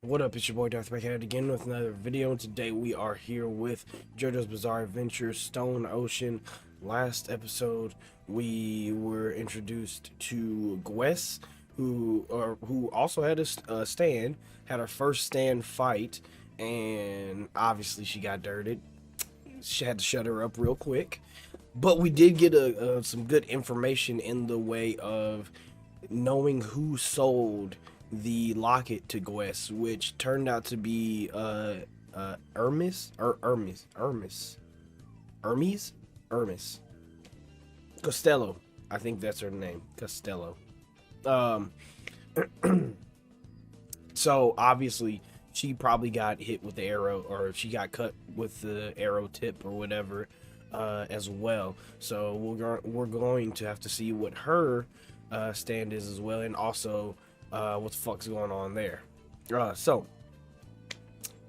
What up, it's your boy Dvrth back at it again with another video, and today we are here with JoJo's Bizarre Adventure Stone Ocean. Last episode we were introduced to Gwess, who also had a stand, had her first stand fight, and obviously she got dirted. She had to shut her up real quick, but we did get some good information in the way of knowing who sold the locket to Gwess, which turned out to be Hermes Costello. I think that's her name, Costello. So obviously she probably got hit with the arrow, or she got cut with the arrow tip or whatever, as well. So we're going to have to see what her stand is as well, and also what the fuck's going on there. So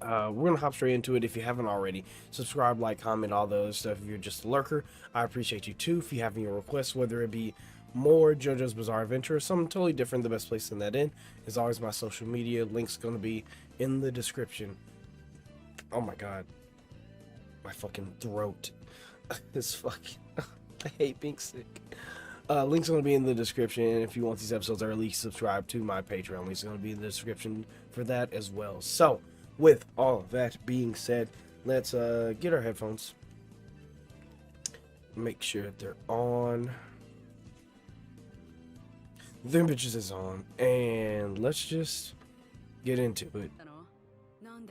we're gonna hop straight into it. If you haven't already, subscribe, like, comment, all those stuff. If you're just a lurker, I appreciate you too. If you have any requests, whether it be more JoJo's Bizarre Adventure or something totally different, the best place to send that in is always my social media. Link's gonna be in the description. Oh my god, my fucking throat is fucking I hate being sick. Link's going to be in the description, and if you want these episodes early, subscribe to my Patreon. Link's going to be in the description for that as well. So, with all that being said, let's get our headphones. Make sure they're on. Them bitches is on, and let's just get into it.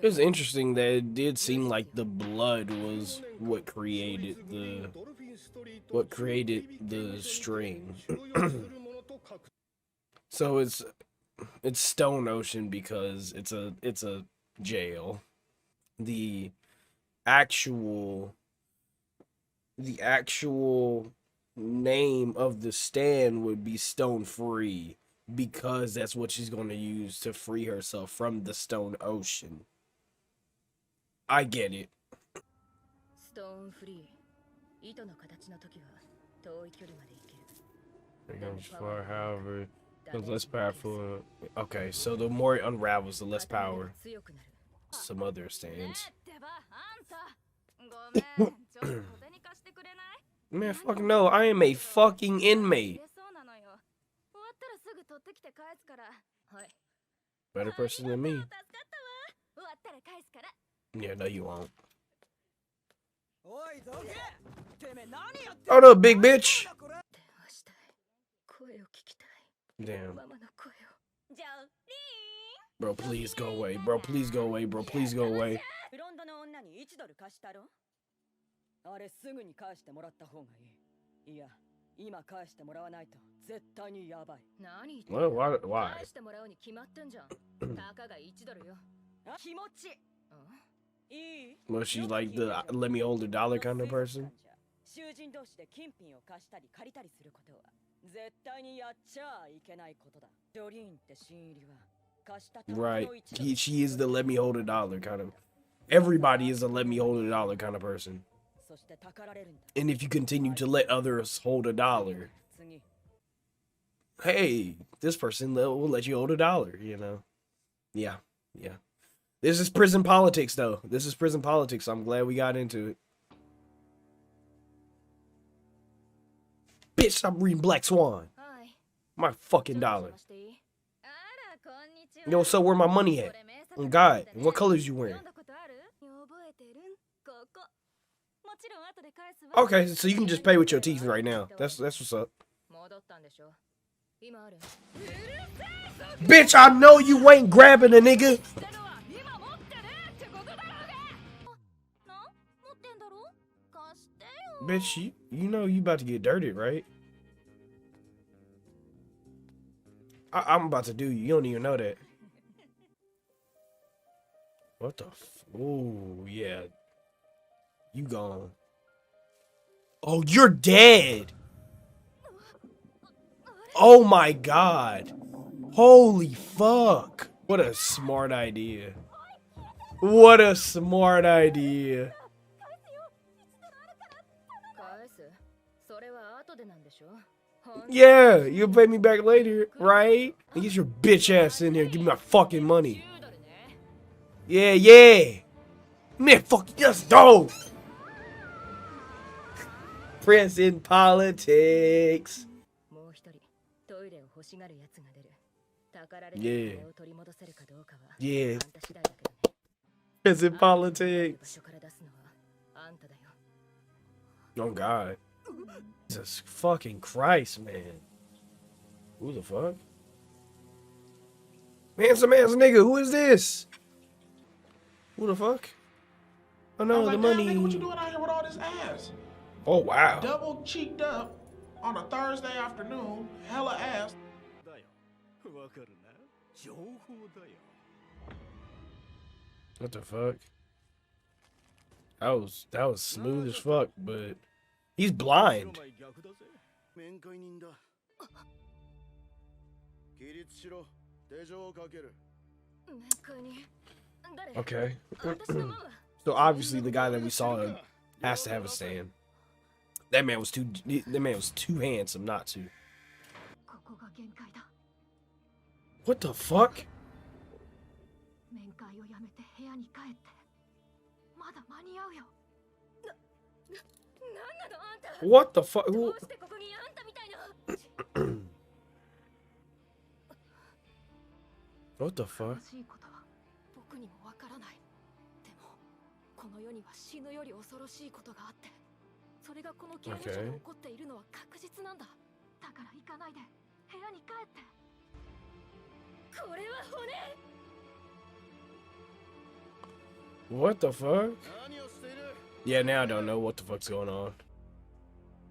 It was interesting that it did seem like the blood was what created the string. So it's Stone Ocean because it's a jail. The actual name of the stand would be Stone Free, because that's what she's going to use to free herself from the Stone Ocean. I get it. Stone Free. It goes far, however, the less powerful. Okay, so the more it unravels, the less power. Some other stands. Man, fucking no, I am a fucking inmate. Better person than me. Yeah, no, you won't. Hold up, big bitch. Damn. Bro, please go away. Bro, please go away. Bro, please go away. Well, why? Was she like the let me hold $1 kind of person? Right. She is the let me hold $1 kind of. Everybody is a let me hold $1 kind of person. And if you continue to let others hold $1, hey, this person will let you hold $1, you know? Yeah, yeah. This is prison politics, though. This is prison politics. So I'm glad we got into it. Bitch, stop reading Black Swan. My fucking $1. Yo, so where my money at? Oh God, what colors you wearing? Okay, so you can just pay with your teeth right now. That's what's up. Bitch, I know you ain't grabbing a nigga. Bitch, you know you about to get dirted, right? I'm about to do you. You don't even know that. What the oh, yeah. You gone. Oh, you're dead. Oh my God. Holy fuck. What a smart idea. What a smart idea. Yeah, you'll pay me back later, right? Get your bitch ass in here. Give me my fucking money. Yeah, yeah. Man, fuck, let's go. Prince in politics. Yeah. Yeah. Prince in politics. Oh, God. Jesus fucking Christ, man. Who the fuck? Handsome ass nigga, who is this? Who the fuck? Oh no, the money. Nigga, what you doing out here with all this ass? Oh wow. Double cheeked up on a Thursday afternoon, hella ass. What the fuck? That was smooth as fuck, but he's blind. Okay. So obviously the guy that we saw has to have a stand. That man was too handsome not to. What the fuck? What the fuck? What the fuck? Okay. What the fuck? Yeah, now I don't know what the fuck's going on.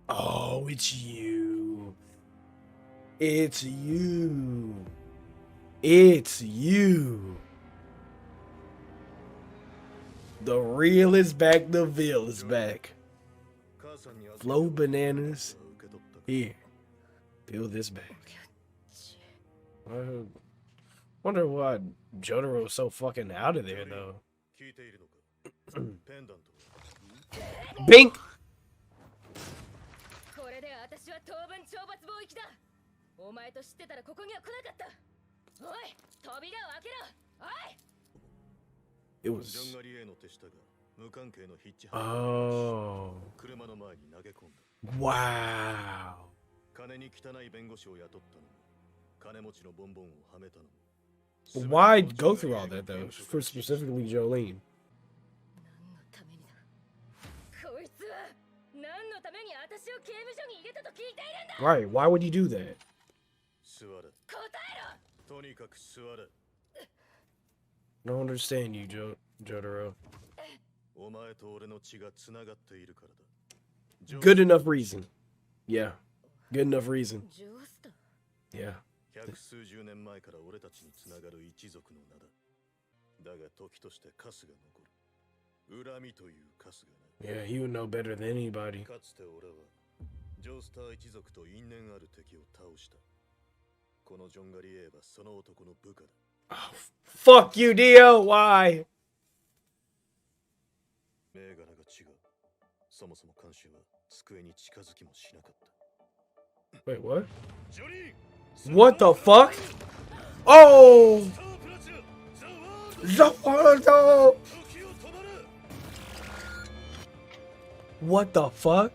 Oh, it's you. It's you. It's you. The real is back, the veil is back. Flow bananas. Here. Peel this back. Wonder why Jotaro was so fucking out of there though. Bink! It was... Oh. Wow. Why go through all that though? For specifically Jolene. Right, why would you do that? I don't understand you, Jotaro. Good enough reason. Yeah. Good enough reason. Yeah. Yeah, he would know better than anybody. Oh, fuck you, Dio! Why? Wait, what? What the fuck? Oh! Zafardo! What the fuck?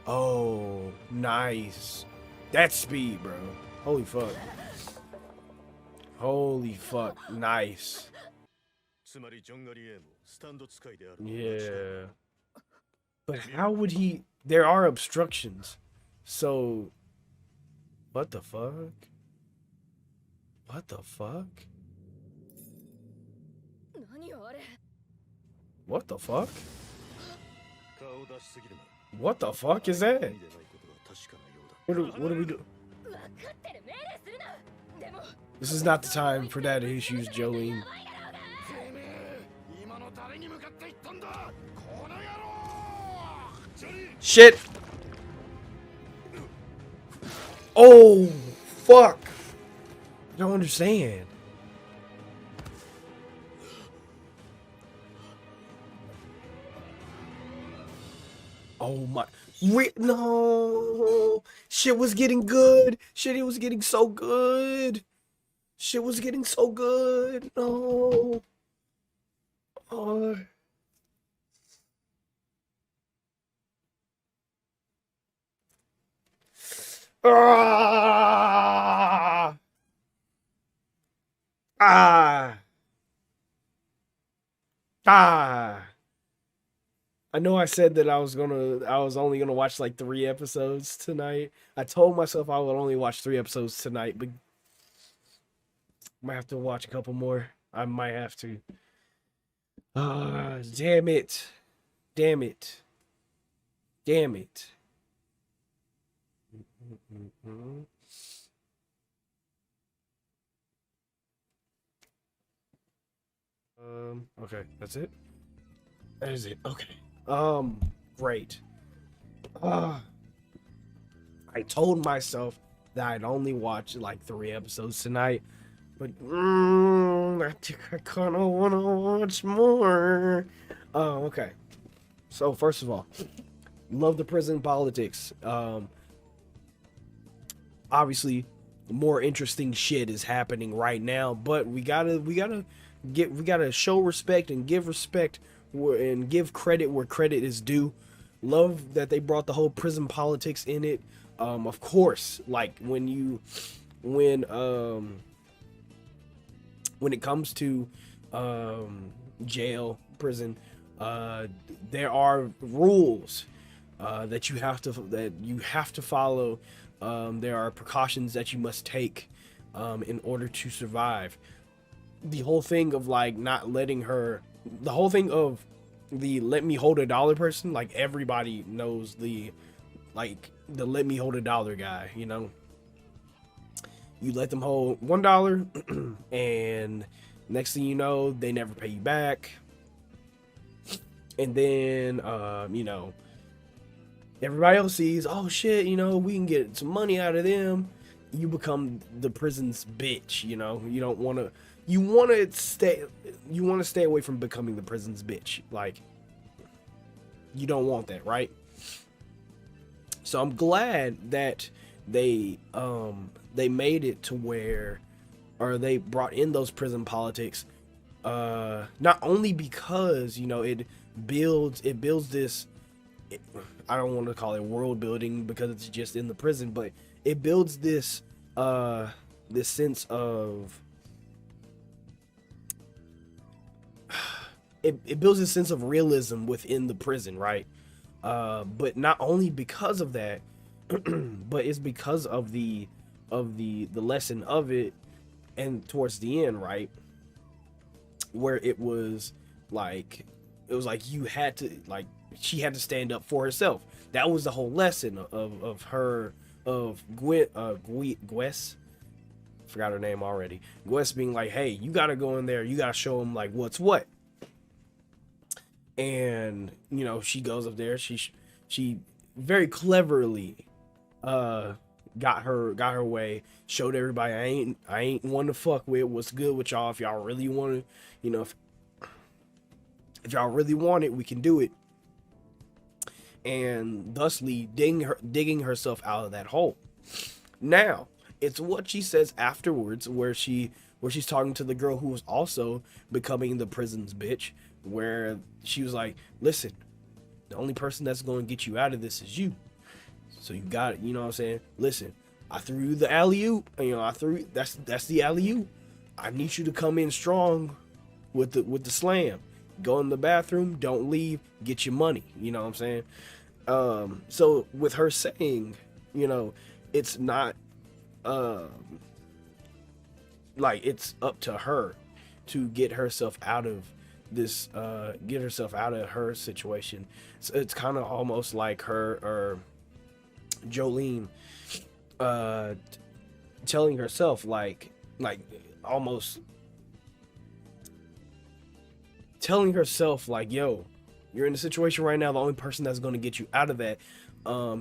Oh, nice. That's speed, bro. Holy fuck. Holy fuck. Nice. Yeah. But how would he... There are obstructions. So... What the fuck? What the fuck? What the fuck? What the fuck is that? What do we do? This is not the time for that issues, Jolene. Shit! Oh, fuck! I don't understand. Oh my... No! Shit was getting good! Shit, was getting so good! Shit was getting so good! No! Oh. Ah! Ah! Ah! I know I said that I was only gonna watch like 3 episodes tonight. I told myself I would only watch 3 episodes tonight, but I might have to watch a couple more. I might have to. Ah, damn it. Damn it. Damn it. Okay, that's it. That is it. Okay. Great. Uh, I told myself that I'd only watch like 3 episodes tonight, but I think I kind of want to watch more. Oh, okay. So first of all, love the prison politics. Obviously, more interesting shit is happening right now, but we gotta show respect and give respect and give credit where credit is due. Love that they brought the whole prison politics in it. Of course, like when it comes to jail, prison, there are rules that you have to follow. There are precautions that you must take in order to survive. The whole thing of like not letting her, the whole thing of the let me hold a dollar person, like everybody knows the let me hold a dollar guy, you know. You let them hold $1 and next thing you know, they never pay you back. And then you know, everybody else sees, oh shit, you know, we can get some money out of them. You become the prison's bitch, you know. You want to stay away from becoming the prison's bitch. Like, you don't want that, right? So I'm glad that they made it to where, or they brought in those prison politics, not only because, you know, it builds this, I don't want to call it world building because it's just in the prison, but it builds this this sense of it builds a sense of realism within the prison, right? But not only because of that, but it's because of the lesson of it, and towards the end, right, where it was like you had to, like, she had to stand up for herself. That was the whole lesson of her, of Gwes, forgot her name already. Gwes being like, hey, you gotta go in there, you gotta show them like what's what. And you know, she goes up there, she very cleverly got her way, showed everybody I ain't one to fuck with. What's good with y'all? If y'all really want to, you know, if y'all really want it, we can do it. And thusly digging herself out of that hole. Now, it's what she says afterwards, where she's talking to the girl who was also becoming the prison's bitch, where she was like, listen, the only person that's going to get you out of this is you. So you got it, you know what I'm saying? Listen, I threw you the alley-oop, you know, that's the alley-oop. I need you to come in strong with the slam. Go in the bathroom, don't leave, get your money, you know what I'm saying? So with her saying, you know, it's not like it's up to her to get herself out of this, get herself out of her situation. So it's kind of almost like her, or Jolene, telling herself like almost telling herself like, yo, you're in a situation right now, the only person that's going to get you out of that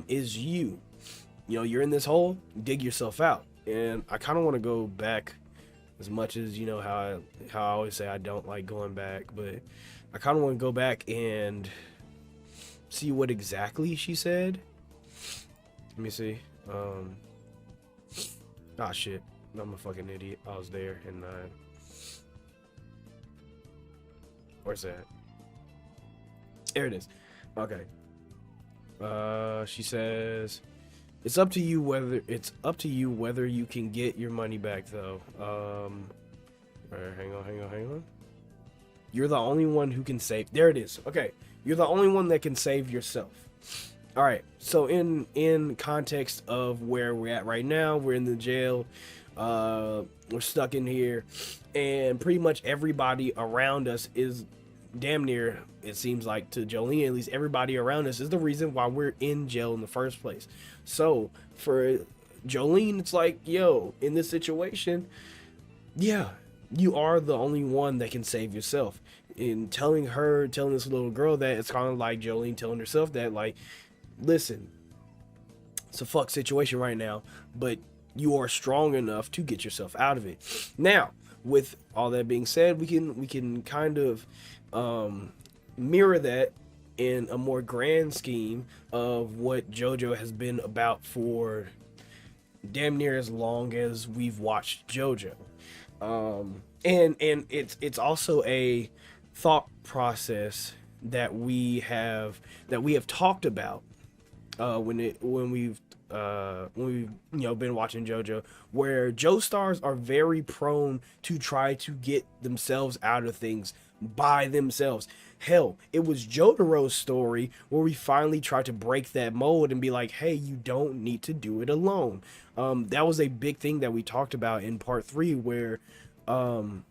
is you. You know, you're in this hole, dig yourself out. And I kind of want to go back, as much as, you know, how I always say I don't like going back, but I kind of want to go back and see what exactly she said. Let me see. Ah, shit. I'm a fucking idiot. I was there and Where's that? There it is. Okay. She says, it's up to you whether you can get your money back though. Hang on. You're the only one who can save. There it is. Okay. You're the only one that can save yourself. All right. So in context of where we're at right now, we're in the jail. We're stuck in here, and pretty much everybody around us is damn near, it seems like to Jolene at least, everybody around us is the reason why we're in jail in the first place. So for Jolene, it's like, yo, in this situation, yeah, you are the only one that can save yourself. In telling this little girl that, it's kind of like Jolene telling herself that, like, listen, it's a fuck situation right now, but you are strong enough to get yourself out of it. Now, with all that being said, we can kind of mirror that in a more grand scheme of what JoJo has been about for damn near as long as we've watched JoJo. And it's also a thought process that we have talked about when we've been watching JoJo, where Joestars are very prone to try to get themselves out of things by themselves. Hell, it was Jotaro's story where we finally tried to break that mold and be like, hey, you don't need to do it alone. That was a big thing that we talked about in part 3, where the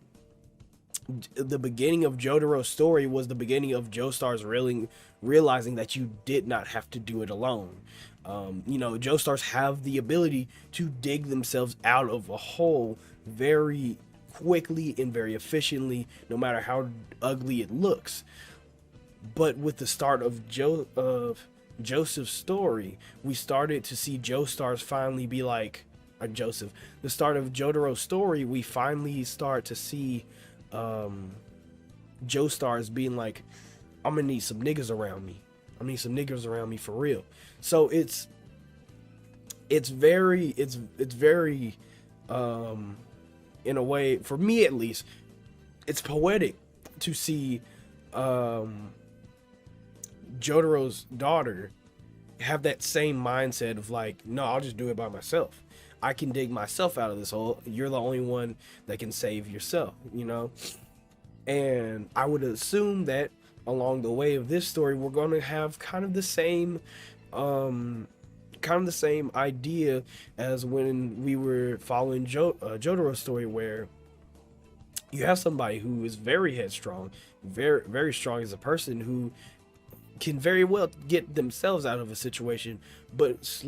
beginning of Jotaro's story was the beginning of Joestars really realizing that you did not have to do it alone. Joestars have the ability to dig themselves out of a hole very quickly and very efficiently, no matter how ugly it looks. But with the start of Joseph's story, we started to see Joestars finally be like, the start of Jotaro's story, we finally start to see Joestars being like, I'm gonna need some niggas around me. I need some niggas around me for real. So it's very in a way, for me at least, it's poetic to see Jotaro's daughter have that same mindset of like, no, I'll just do it by myself. I can dig myself out of this hole. You're the only one that can save yourself, And I would assume that along the way of this story, we're going to have kind of the same idea as when we were following Jotaro's story, where you have somebody who is very headstrong, very, very strong as a person, who can very well get themselves out of a situation, but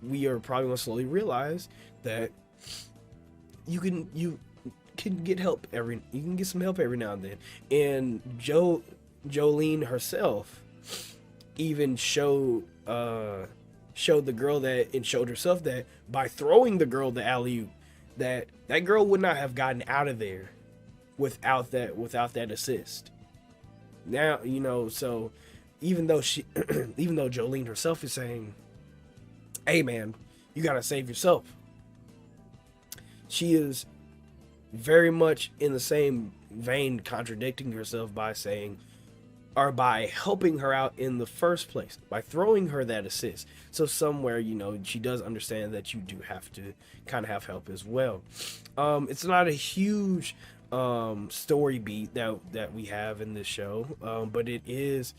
we are probably going to slowly realize that you can get some help every now and then. And Jolene herself even showed the girl that, and showed herself that by throwing the girl the alley-oop, that girl would not have gotten out of there without that assist. Now, so even though Jolene herself is saying, hey man, you gotta save yourself, she is very much in the same vein contradicting herself by saying, or by helping her out in the first place, by throwing her that assist. So somewhere, she does understand that you do have to kind of have help as well. It's not a huge story beat that we have in this show, but it is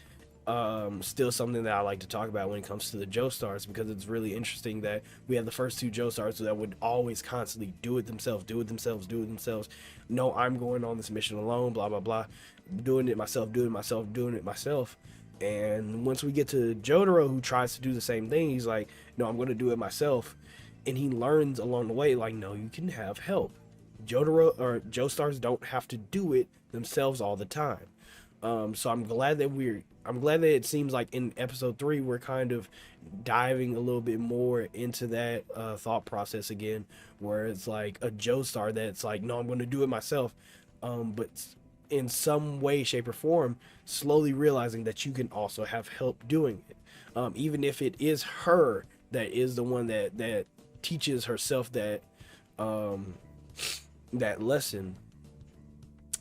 still something that I like to talk about when it comes to the Joestars, because it's really interesting that we have the first two Joestars that would always constantly do it themselves. No, I'm going on this mission alone, blah, blah, blah. Doing it myself. And once we get to Jotaro, who tries to do the same thing, he's like, no, I'm going to do it myself. And he learns along the way, like, no, you can have help. Joestars don't have to do it themselves all the time. So I'm glad that it seems like in episode 3 we're kind of diving a little bit more into that thought process again, where it's like a Joestar that's like, no, I'm going to do it myself, but in some way, shape, or form, slowly realizing that you can also have help doing it, even if it is her that is the one that teaches herself that lesson.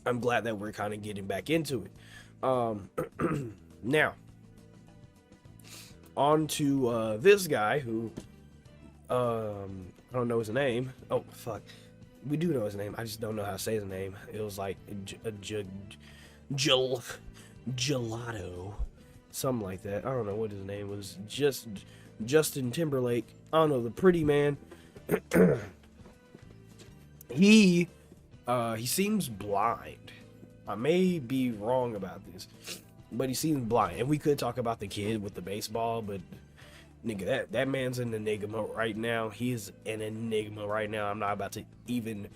I'm glad that we're kind of getting back into it. Now, on to this guy who, I don't know his name. Oh, fuck. We do know his name. I just don't know how to say his name. It was like Gelato. Something like that. I don't know what his name was. Just Justin Timberlake. I don't know, the pretty man. He seems blind. I may be wrong about this, but he seems blind. And we could talk about the kid with the baseball, but nigga, that man's an enigma right now. He is an enigma right now. I'm not about to even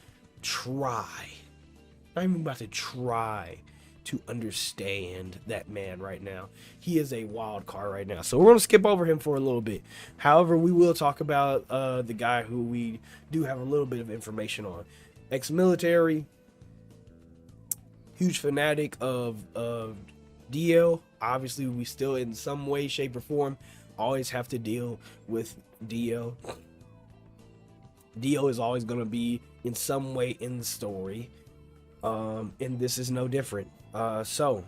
try. Not even about to try to understand that man right now. He is a wild card right now. So we're going to skip over him for a little bit. However, we will talk about the guy who we do have a little bit of information on. Ex-military, huge fanatic of DL. Obviously, we still in some way, shape, or form always have to deal with DL. DL is always going to be in some way in the story. And this is no different. So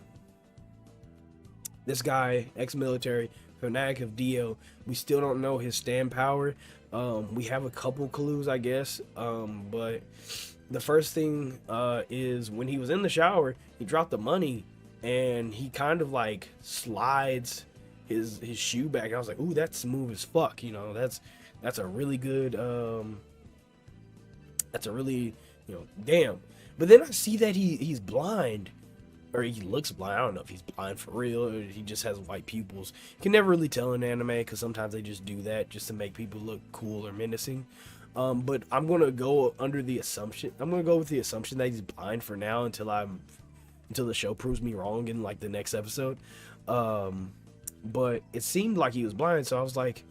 this guy, ex-military, fanatic of DL, we still don't know his stand power. We have a couple clues, I guess. But the first thing is when he was in the shower, he dropped the money and he kind of like slides his shoe back. I was like, ooh, that's smooth as fuck. You know, that's a really good, that's a really, you know, damn. But then I see that he's blind, or he looks blind. I don't know if he's blind for real, or he just has white pupils. You can never really tell in anime, because sometimes they just do that just to make people look cool or menacing. But I'm going to go under the assumption, I'm going to go with the assumption that he's blind for now until the show proves me wrong in like the next episode. But it seemed like he was blind, so I was like,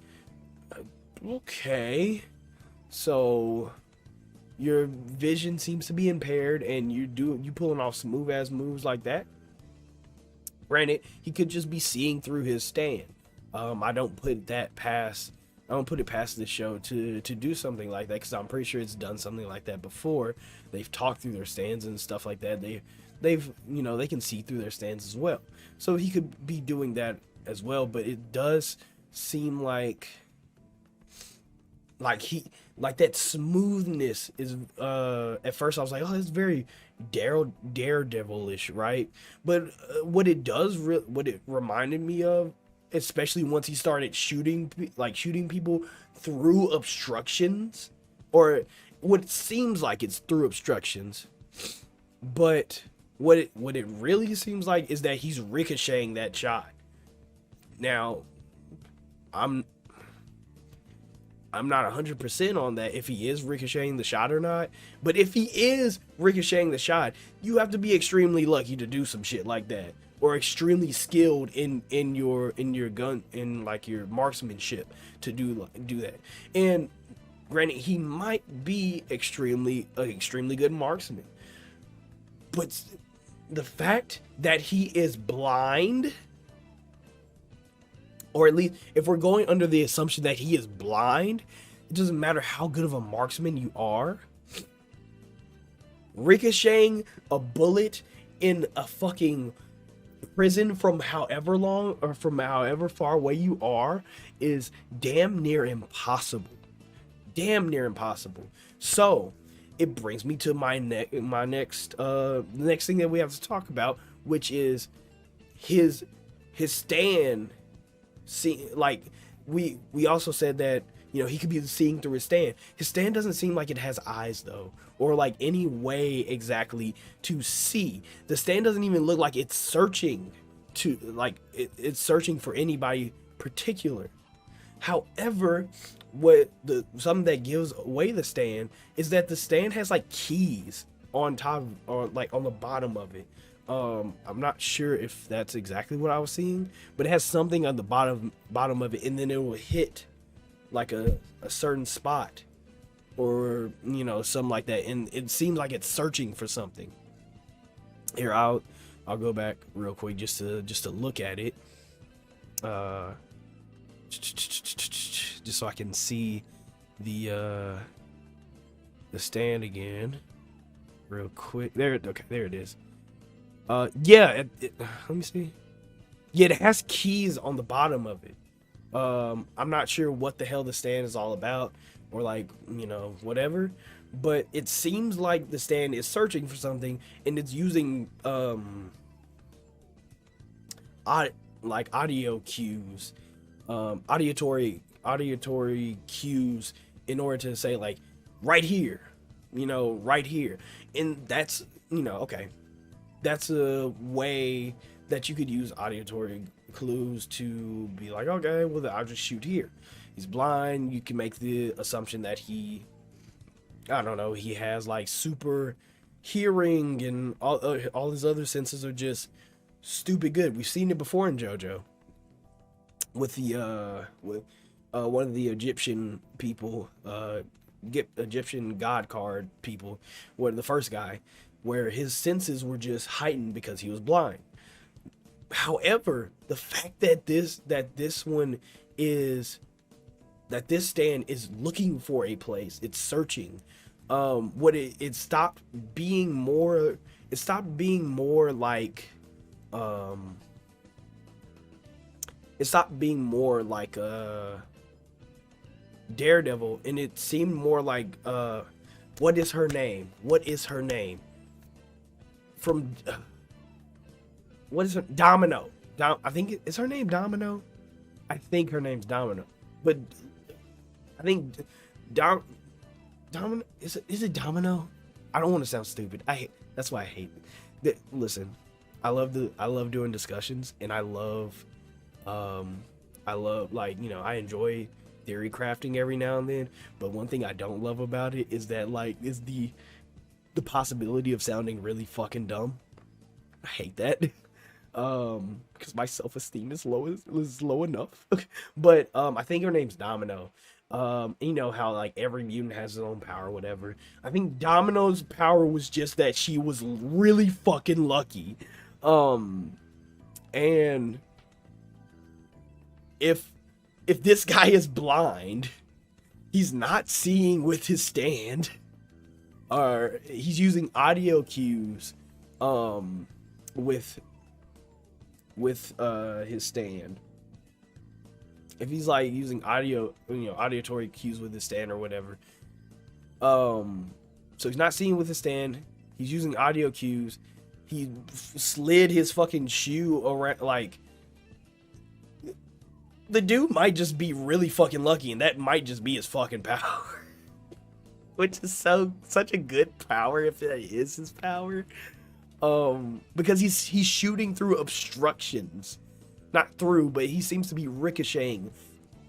okay, so your vision seems to be impaired and you pulling off smooth ass moves like that. Granted, he could just be seeing through his stand. I don't put it past the show to do something like that, because I'm pretty sure it's done something like that before. They've talked through their stands and stuff like that. They've you know, they can see through their stands as well. So he could be doing that as well, but it does seem like that smoothness is at first I was like, oh, it's very daredevilish, right? But what it reminded me of, especially once he started shooting people through obstructions, or what it seems like it's through obstructions, but what it really seems like is that he's ricocheting that shot. Now, I'm not 100% on that if he is ricocheting the shot or not. But if he is ricocheting the shot, you have to be extremely lucky to do some shit like that, or extremely skilled in your gun, in like your marksmanship to do that. And granted, he might be extremely good marksman, but the fact that he is blind, or at least if we're going under the assumption that he is blind, it doesn't matter how good of a marksman you are. Ricocheting a bullet in a fucking prison from however long or from however far away you are is damn near impossible. Damn near impossible. So it brings me to the next thing that we have to talk about, which is his stand. See, like we also said that, you know, he could be seeing through his stand. His stand doesn't seem like it has eyes though, or like any way exactly to see. The stand doesn't even look like it's searching to it's searching for anybody particular. However, something that gives away the stand is that the stand has like keys on top, or like on the bottom of it. I'm not sure if that's exactly what I was seeing, but it has something on the bottom of it, and then it will hit like a certain spot, or, you know, something like that, and it seems like it's searching for something. Here, I'll go back real quick just to look at it, just so I can see the stand again. real quick. Okay, there it is. Yeah, let me see. Yeah, it has keys on the bottom of it. I'm not sure what the hell the stand is all about, or like, whatever. But it seems like the stand is searching for something, and it's using audio cues, auditory cues in order to say like right here, right here. And that's, okay, that's a way that you could use auditory clues to be like, okay, well, I'll just shoot here. He's blind. You can make the assumption that he has like super hearing, and all his other senses are just stupid good. We've seen it before in JoJo with the one of the Egyptian people, Egyptian god card people, where the first guy, where his senses were just heightened because he was blind. However, the fact that this stand is looking for a place, it's searching. It stopped being more like Daredevil, and it seemed more like what is her name? From what is her Domino? I think is her name Domino. I think her name's Domino, but I think Domino is it Domino? I don't want to sound stupid. That's why I hate it. Listen, I love doing discussions, and I love like, I enjoy theory crafting every now and then, but one thing I don't love about it is that like is the possibility of sounding really fucking dumb. I hate that. Because my self-esteem is low enough. But I think her name's Domino. You know how like every mutant has his own power, whatever. I think Domino's power was just that she was really fucking lucky. And if this guy is blind, he's not seeing with his stand, or he's using audio cues with his stand. If he's like using auditory cues with his stand or whatever, so he's not seeing with his stand, he's using audio cues, he slid his fucking shoe around, like, the dude might just be really fucking lucky, and that might just be his fucking power. Which is such a good power if that is his power. Because he's shooting through obstructions. Not through, but he seems to be ricocheting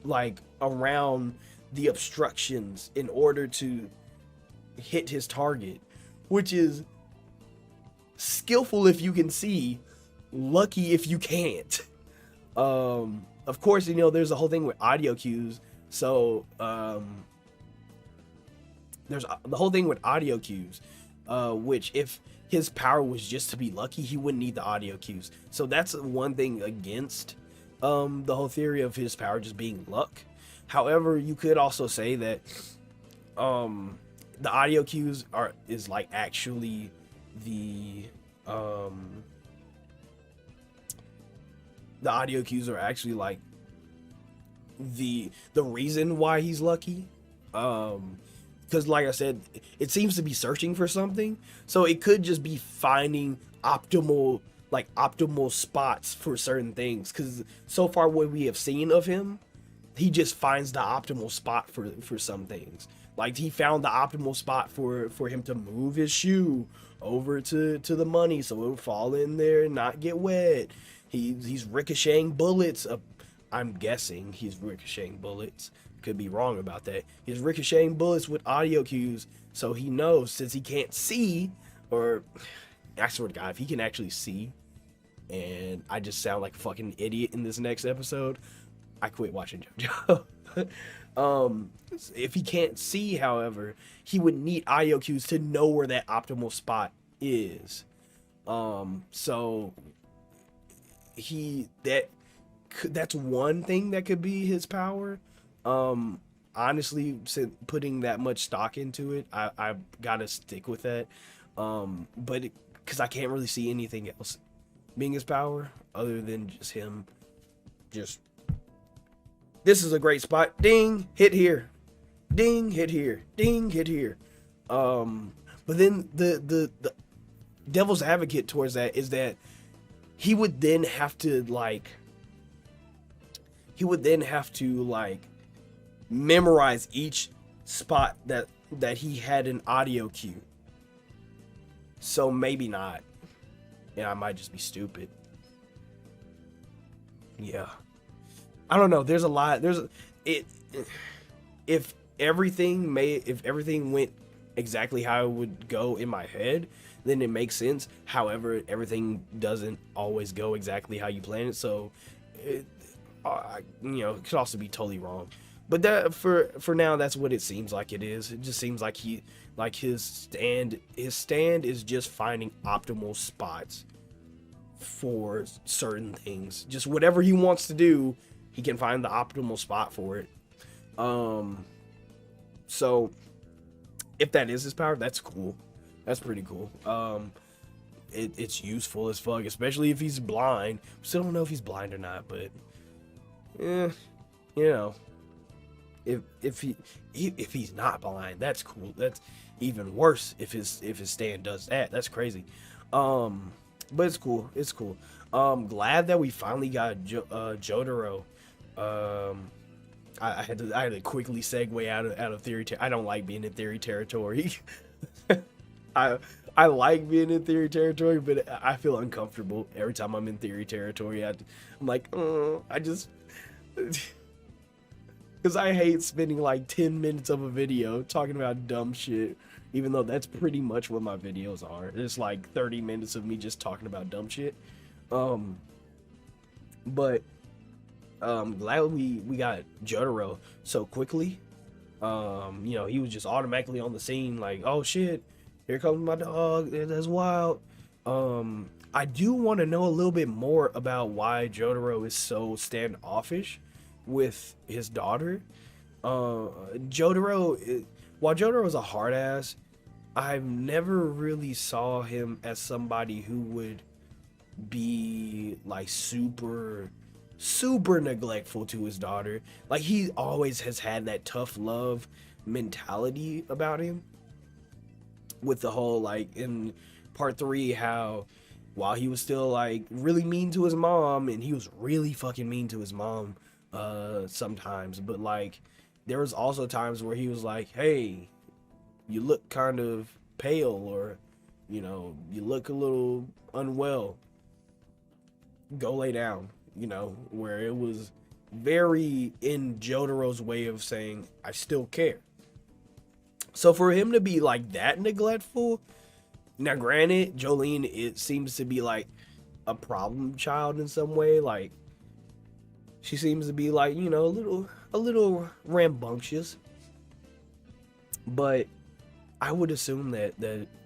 like around the obstructions in order to hit his target, which is skillful if you can see, lucky if you can't. Of course, there's a whole thing with audio cues. So, there's the whole thing with audio cues, which if his power was just to be lucky, he wouldn't need the audio cues. So that's one thing against the whole theory of his power just being luck. However, you could also say that the audio cues is like actually the audio cues are actually like the reason why he's lucky. Because like I said, it seems to be searching for something, so it could just be finding optimal spots for certain things. Because so far what we have seen of him, he just finds the optimal spot for some things. Like he found the optimal spot for him to move his shoe over to the money so it'll fall in there and not get wet. He's ricocheting bullets. I'm guessing he's ricocheting bullets. Could be wrong about that. He's ricocheting bullets with audio cues, so he knows, since he can't see, or I swear to God, if he can actually see, and I just sound like a fucking idiot in this next episode, I quit watching JoJo. If he can't see, however, he would need audio cues to know where that optimal spot is. So that's one thing that could be his power. Honestly, putting that much stock into it, I gotta stick with that. But because I can't really see anything else being his power other than just him. Just, this is a great spot. Ding, hit here. Ding, hit here. Ding, hit here. But then the devil's advocate towards that is that he would then have to like memorize each spot that he had an audio cue. So maybe not. And I might just be stupid. Yeah. I don't know. There's a lot. If everything went exactly how it would go in my head, then it makes sense. However, everything doesn't always go exactly how you plan it. So, it could also be totally wrong. But that for now, that's what it seems like it is. It just seems like his stand is just finding optimal spots for certain things. Just whatever he wants to do, he can find the optimal spot for it. So if that is his power, that's cool. That's pretty cool. It's useful as fuck, especially if he's blind. Still don't know if he's blind or not, but if he's not blind, that's cool. That's even worse if his stand does that. That's crazy. But it's cool. It's cool. Glad that we finally got Jotaro. I had to quickly segue out of theory. I don't like being in theory territory. I like being in theory territory, but I feel uncomfortable every time I'm in theory territory. I'm like, I just, because I hate spending like 10 minutes of a video talking about dumb shit, even though that's pretty much what my videos are. It's like 30 minutes of me just talking about dumb shit. But glad we got Jotaro so quickly. He was just automatically on the scene, like, oh shit, here comes my dog. That's wild. I do want to know a little bit more about why Jotaro is so standoffish with his daughter. While Jotaro is a hard ass, I've never really saw him as somebody who would be like super neglectful to his daughter. Like, he always has had that tough love mentality about him, with the whole, like, in part 3, how while he was still like really mean to his mom, and he was really fucking mean to his mom sometimes, but like there was also times where he was like, hey, you look kind of pale, or you look a little unwell, go lay down, where it was very in Jotaro's way of saying, I still care. So for him to be like that neglectful, now granted, Jolene, it seems to be like a problem child in some way. Like, she seems to be like, a little rambunctious. But I would assume that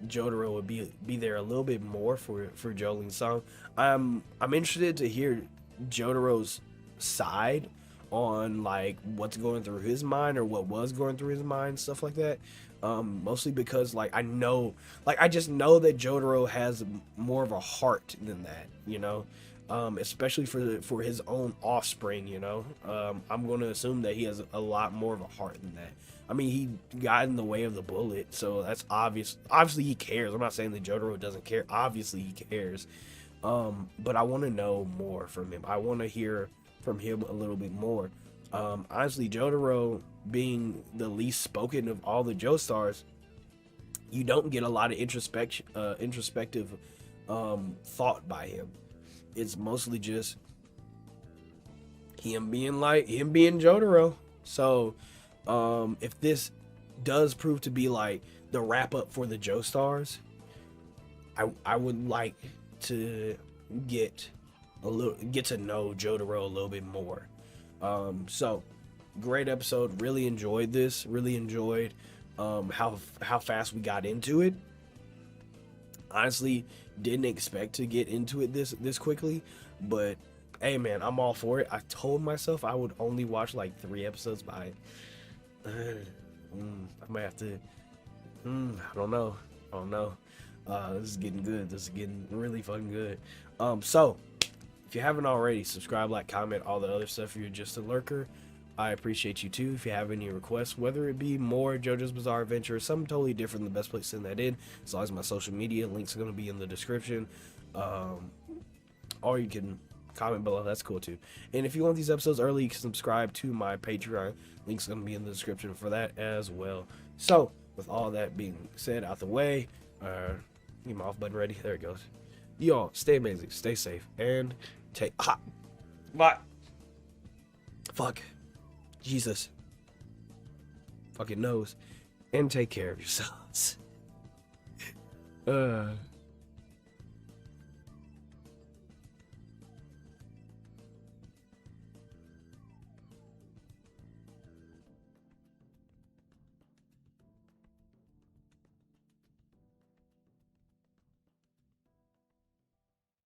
Jotaro would be there a little bit more for Jolene's song. I'm interested to hear Jotaro's side on like what's going through his mind, or what was going through his mind, stuff like that. Mostly because like I just know that Jotaro has more of a heart than that, especially for his own offspring. I'm going to assume that he has a lot more of a heart than that. I mean, he got in the way of the bullet, so that's obvious. Obviously, he cares. I'm not saying that Jotaro doesn't care. Obviously, he cares. But I want to know more from him. I want to hear from him a little bit more. Honestly, Jotaro being the least spoken of all the Joestars, you don't get a lot of introspective thought by him. It's mostly just him being Jotaro. So if this does prove to be like the wrap up for the Joestars, I would like to get to know Jotaro a little bit more. So great episode. Really enjoyed this. Really enjoyed how fast we got into it. Honestly, didn't expect to get into it this quickly, but hey man, I'm all for it. I told myself I would only watch like 3 episodes by I might have to I don't know. This is getting good. This is getting really fucking good. So if you haven't already, subscribe, like, comment, all the other stuff. If you're just a lurker, I appreciate you too. If you have any requests, whether it be more JoJo's Bizarre Adventure or something totally different, the best place to send that in, as long as my social media links are going to be in the description. Or you can comment below. That's cool too. And if you want these episodes early, you can subscribe to my Patreon. Links going to be in the description for that as well. So with all that being said out the way, get my off button ready. There it goes. Y'all stay amazing, stay safe, and take what? Fuck. Jesus. Fucking knows. And take care of yourselves.